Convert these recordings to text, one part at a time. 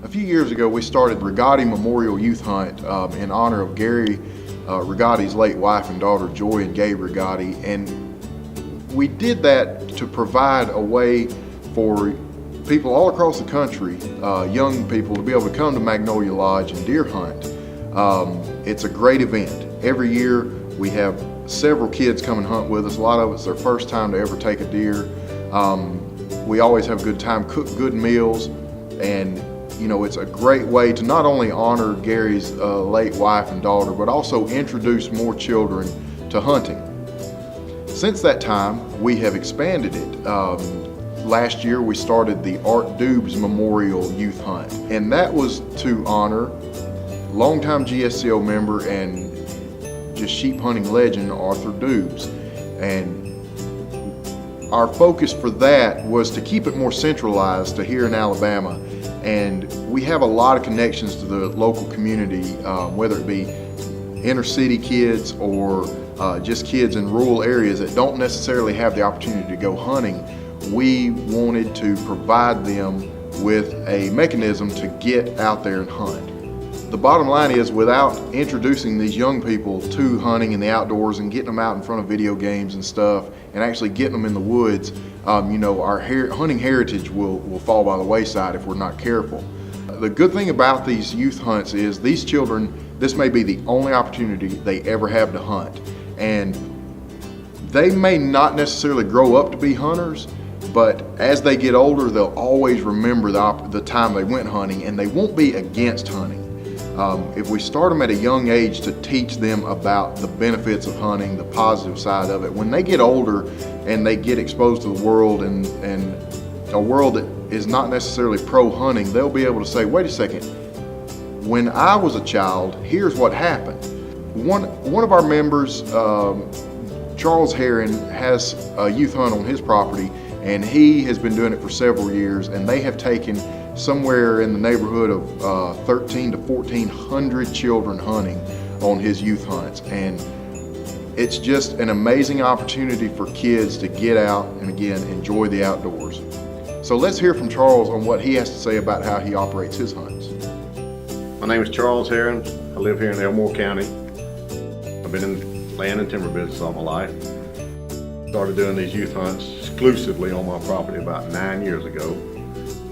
A few years ago, we started Rigotti Memorial Youth Hunt in honor of Gary Rigotti's late wife and daughter, Joy and Gabe Rigotti. And we did that to provide a way for people all across the country, young people, to be able to come to Magnolia Lodge and deer hunt. It's a great event. Every year we have several kids come and hunt with us. A lot of it's their first time to ever take a deer. We always have a good time, cook good meals, and it's a great way to not only honor Gary's late wife and daughter, but also introduce more children to hunting. Since that time, we have expanded it. Last year, we started the Art Dubes Memorial Youth Hunt, and that was to honor longtime GSCO member and just sheep hunting legend Arthur Dubes. And our focus for that was to keep it more centralized to here in Alabama. And we have a lot of connections to the local community, whether it be inner city kids or just kids in rural areas that don't necessarily have the opportunity to go hunting. We wanted to provide them with a mechanism to get out there and hunt. The bottom line is, without introducing these young people to hunting in the outdoors and getting them out in front of video games and stuff and actually getting them in the woods, our hunting heritage will fall by the wayside if we're not careful. The good thing about these youth hunts is these children, this may be the only opportunity they ever have to hunt. And they may not necessarily grow up to be hunters, but as they get older, they'll always remember the time they went hunting, and they won't be against hunting. If we start them at a young age to teach them about the benefits of hunting, the positive side of it, when they get older and they get exposed to the world and a world that is not necessarily pro-hunting, they'll be able to say, wait a second, when I was a child, here's what happened. One of our members, Charles Herron, has a youth hunt on his property, and he has been doing it for several years, and they have taken somewhere in the neighborhood of 1,300 to 1,400 children hunting on his youth hunts. And it's just an amazing opportunity for kids to get out and, again, enjoy the outdoors. So let's hear from Charles on what he has to say about how he operates his hunts. My name is Charles Herron. I live here in Elmore County. I've been in land and timber business all my life. Started doing these youth hunts exclusively on my property about 9 years ago.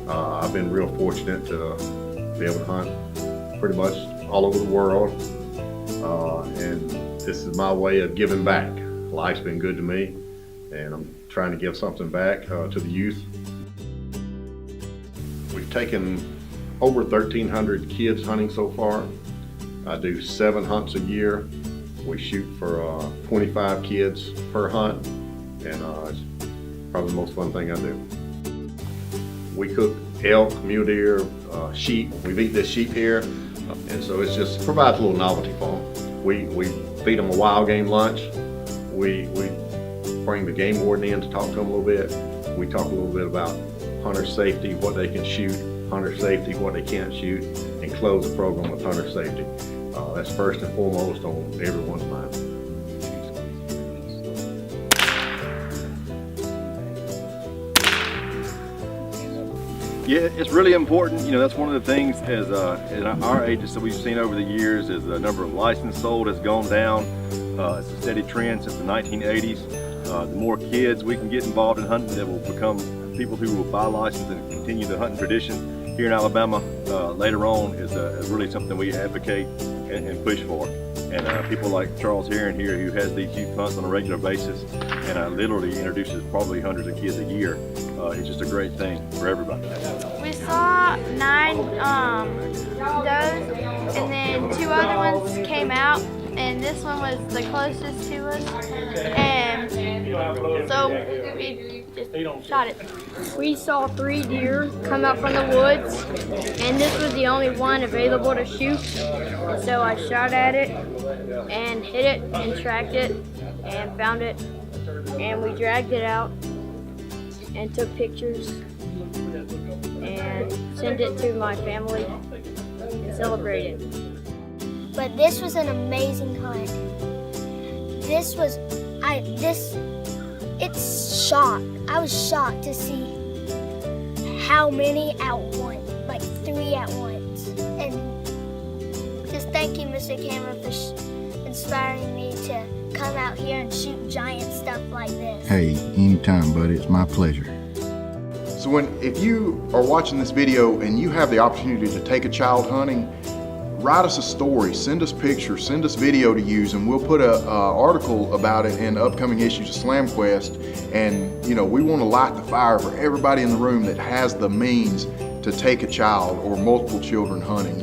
I've been real fortunate to be able to hunt pretty much all over the world, and this is my way of giving back. Life's been good to me, and I'm trying to give something back to the youth. We've taken over 1,300 kids hunting so far. I do 7 hunts a year. We shoot for 25 kids per hunt, and it's probably the most fun thing I do. We cook elk, mule deer, sheep. We eat this sheep here, and so it just provides a little novelty for them. We feed them a wild game lunch. We bring the game warden in to talk to them a little bit. We talk a little bit about hunter safety, what they can shoot, hunter safety, what they can't shoot, and close the program with hunter safety. That's first and foremost on everyone's mind. Yeah, it's really important. That's one of the things as in our agency that we've seen over the years is the number of licenses sold has gone down. It's a steady trend since the 1980s. The more kids we can get involved in hunting, that will become people who will buy licenses and continue the hunting tradition here in Alabama later on is really something we advocate and push for. And people like Charles Herron here, who has these youth hunts on a regular basis and literally introduces probably hundreds of kids a year. It's just a great thing for everybody. We saw 9 does, and then 2 other ones came out, and this one was the closest to us, and so we just shot it. We saw 3 deer come out from the woods, and this was the only one available to shoot. So I shot at it and hit it and tracked it and found it, and we dragged it out and took pictures and sent it to my family and celebrated. But this was an amazing hunt. I was shocked to see how many out one, like 3 at once. And just thank you, Mr. Cameron, for inspiring me to come out here and shoot giant stuff like this. Hey, anytime, buddy. It's my pleasure. So if you are watching this video and you have the opportunity to take a child hunting, write us a story, send us pictures, send us video to use, and we'll put a article about it in upcoming issues of SlamQuest. And we want to light the fire for everybody in the room that has the means to take a child or multiple children hunting.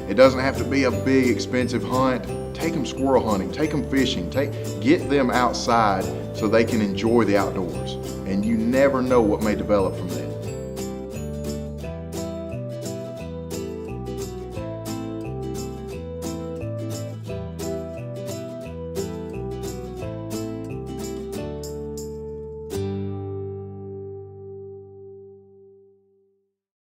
It doesn't have to be a big expensive hunt. Take them squirrel hunting, take them fishing, get them outside so they can enjoy the outdoors. And you never know what may develop from this.